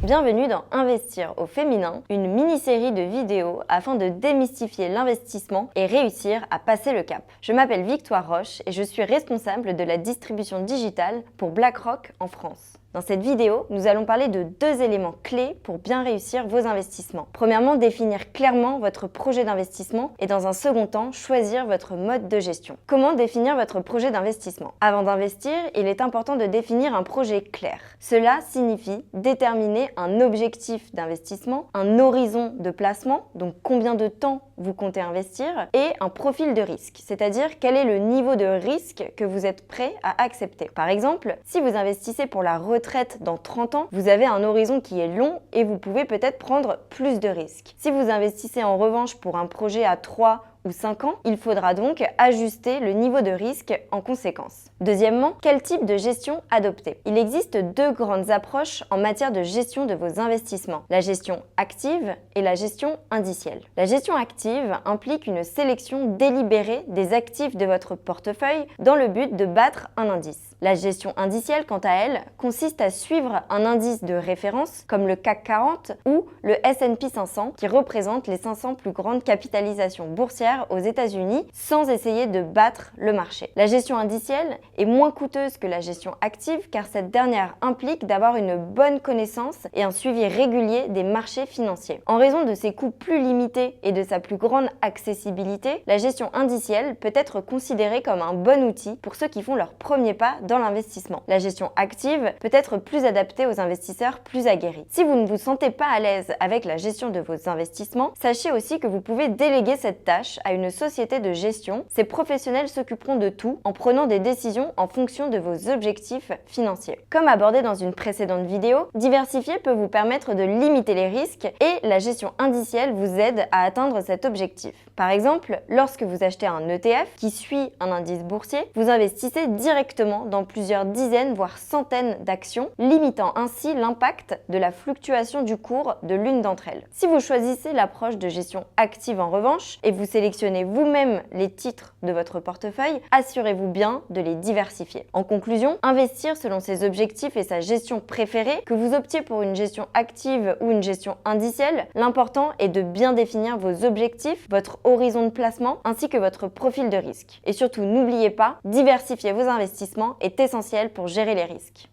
Bienvenue dans Investir au féminin, une mini-série de vidéos afin de démystifier l'investissement et réussir à passer le cap. Je m'appelle Victoire Roche et je suis responsable de la distribution digitale pour BlackRock en France. Dans cette vidéo, nous allons parler de deux éléments clés pour bien réussir vos investissements. Premièrement, définir clairement votre projet d'investissement et dans un second temps, choisir votre mode de gestion. Comment définir votre projet d'investissement? Avant d'investir, il est important de définir un projet clair. Cela signifie déterminer un objectif d'investissement, un horizon de placement, donc combien de temps vous comptez investir, et un profil de risque, c'est-à-dire quel est le niveau de risque que vous êtes prêt à accepter. Par exemple, si vous investissez pour la retraite dans 30 ans, vous avez un horizon qui est long et vous pouvez peut-être prendre plus de risques. Si vous investissez en revanche pour un projet à 3 ou 5 ans, il faudra donc ajuster le niveau de risque en conséquence. Deuxièmement, quel type de gestion adopter? Il existe deux grandes approches en matière de gestion de vos investissements, la gestion active et la gestion indicielle. La gestion active implique une sélection délibérée des actifs de votre portefeuille dans le but de battre un indice. La gestion indicielle, quant à elle, consiste à suivre un indice de référence comme le CAC 40 ou le S&P 500 qui représente les 500 plus grandes capitalisations boursières aux États-Unis sans essayer de battre le marché. La gestion indicielle est moins coûteuse que la gestion active car cette dernière implique d'avoir une bonne connaissance et un suivi régulier des marchés financiers. En raison de ses coûts plus limités et de sa plus grande accessibilité, la gestion indicielle peut être considérée comme un bon outil pour ceux qui font leur premier pas dans l'investissement. La gestion active peut être plus adaptée aux investisseurs plus aguerris. Si vous ne vous sentez pas à l'aise avec la gestion de vos investissements, sachez aussi que vous pouvez déléguer cette tâche à une société de gestion. Ces professionnels s'occuperont de tout en prenant des décisions en fonction de vos objectifs financiers. Comme abordé dans une précédente vidéo, diversifier peut vous permettre de limiter les risques et la gestion indicielle vous aide à atteindre cet objectif. Par exemple, lorsque vous achetez un ETF qui suit un indice boursier, vous investissez directement dans plusieurs dizaines voire centaines d'actions, limitant ainsi l'impact de la fluctuation du cours de l'une d'entre elles. Si vous choisissez l'approche de gestion active en revanche et vous sélectionnez vous-même les titres de votre portefeuille, assurez-vous bien de les diversifier. En conclusion, investir selon ses objectifs et sa gestion préférée, que vous optiez pour une gestion active ou une gestion indicielle, l'important est de bien définir vos objectifs, votre horizon de placement ainsi que votre profil de risque. Et surtout, n'oubliez pas, diversifier vos investissements est essentiel pour gérer les risques.